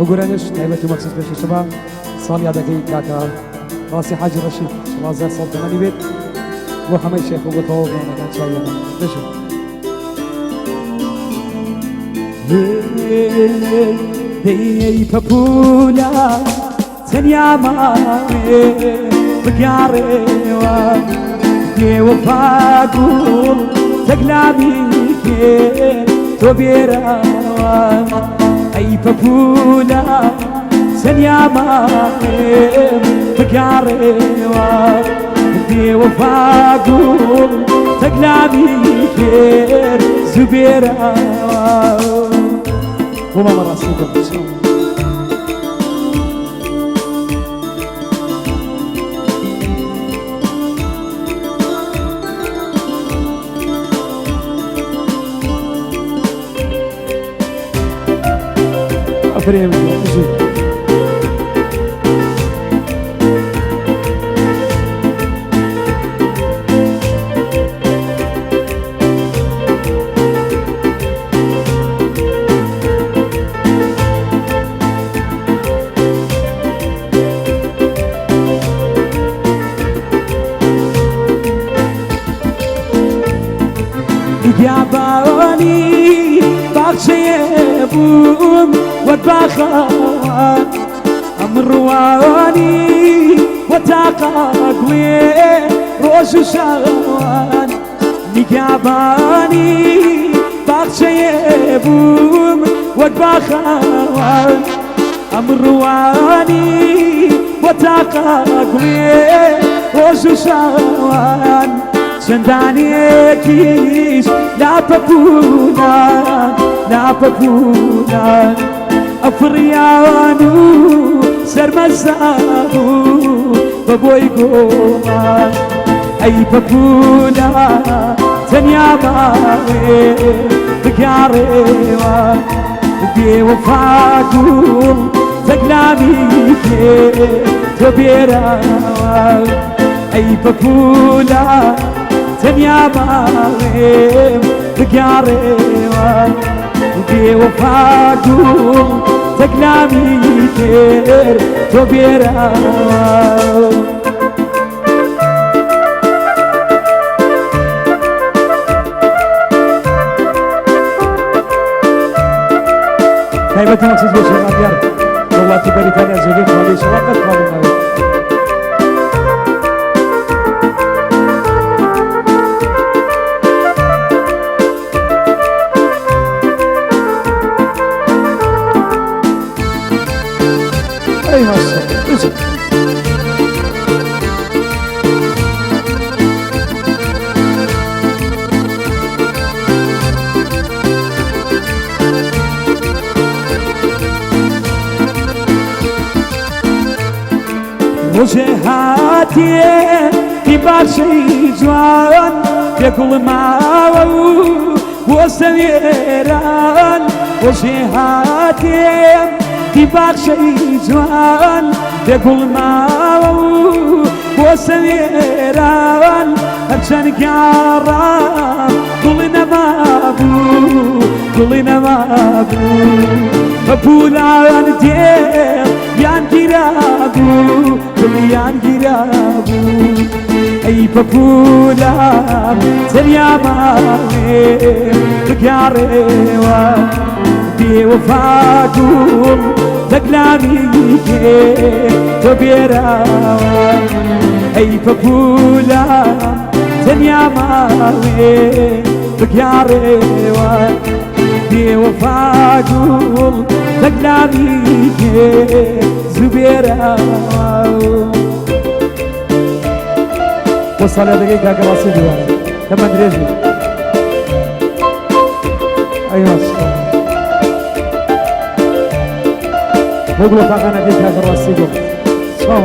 وقرانش نعمة مخصوص بيش الشباب صال يادكي كاكا راسي حاجي رشيد شوازة صوت تماني بيت وحمي الشيخ وبطوب وانا كان شايا بشو دي بابولا تنيا مامي بقاري دي وفاقول تقلامي كي توبيرا أي بابولا تنيا مامي بقاري دي وفاقول تقلامي كي زبيرا وما مرة سيدة أفريم جي ياباني بخشيبون وتبخان أمرواني وتقاقوي روش شوان ياباني بخشيبون وتبخان أمرواني وتقاقوي روش شوان شندانيكيش لا بابونا أفريانو سرمزابو بابوي قوما أي بابونا تنيا ماوي بقاريوا دي وفاقو تقلامي كي تبيرا أي بابولا تنيا ماوي بقاريوا دي وفاقو تقلامي كير تبيرا كيف تنقصد بشيء أبيار والله تباري كان زوجين وليس وقت قادم أي مصر اسم وجهاتي في باشي جوان يقول معه وسويران وجهاتي في باشي جوان يقول معه وسويران هرشان قارام كلنا مابو بابولان دير يانجيرابو كل يانجيرابو أي بابولان تريا ماوي بقاريوا دي وفاقو تقلامي كي تبيرا أي بابولان تريا ماوي بقاريوا دي وفاقو تقلامي كي زبيرا وصل يا دقيقة كراسي ديوان كمان دريجي أيوة بقولوا فاقنا دقيقة كراسي ديوان سلام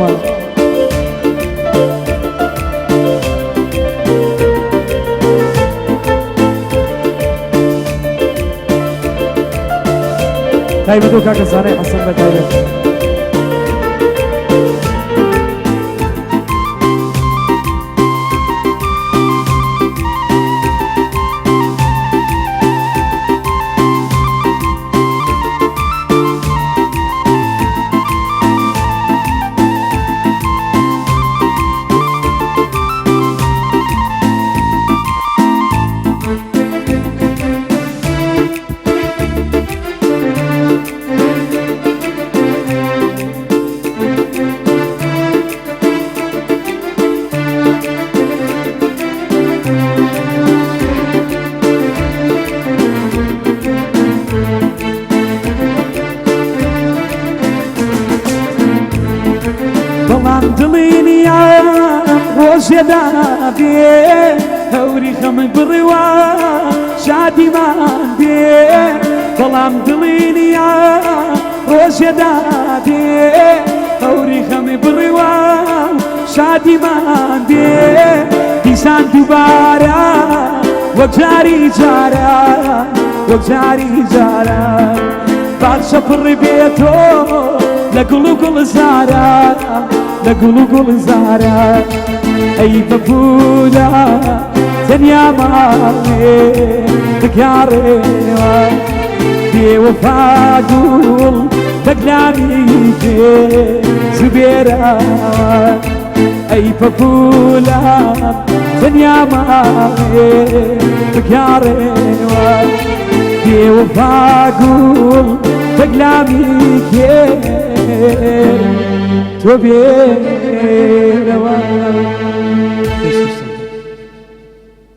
طيب دوكا كساني حسن بتايلة بەڵام دڵینیا ڕۆژێدا بێ هەوری خەمە بڕیوە شادیمان بێ بەڵام دڵینیا ڕۆژێدا بێ هەوری خەمی بڕیوە شادیمان بێ دیسان دووبارە وەک جاری جارە وەک جاری جارە باشە پڕی بێتۆ لە گوڵ و گوڵزارە لە گوڵ و گوڵزارە ئەی بەپولە تەنیا ماڵێ بگاڕێوە بێوەفا گوڵ دەگلامی پێ زوبێرە ئەی بەپولە تەنیا ماڵێ بگاڕێوە بێوەفا گوڵ دەگلامی پێ تۆ بێرەوە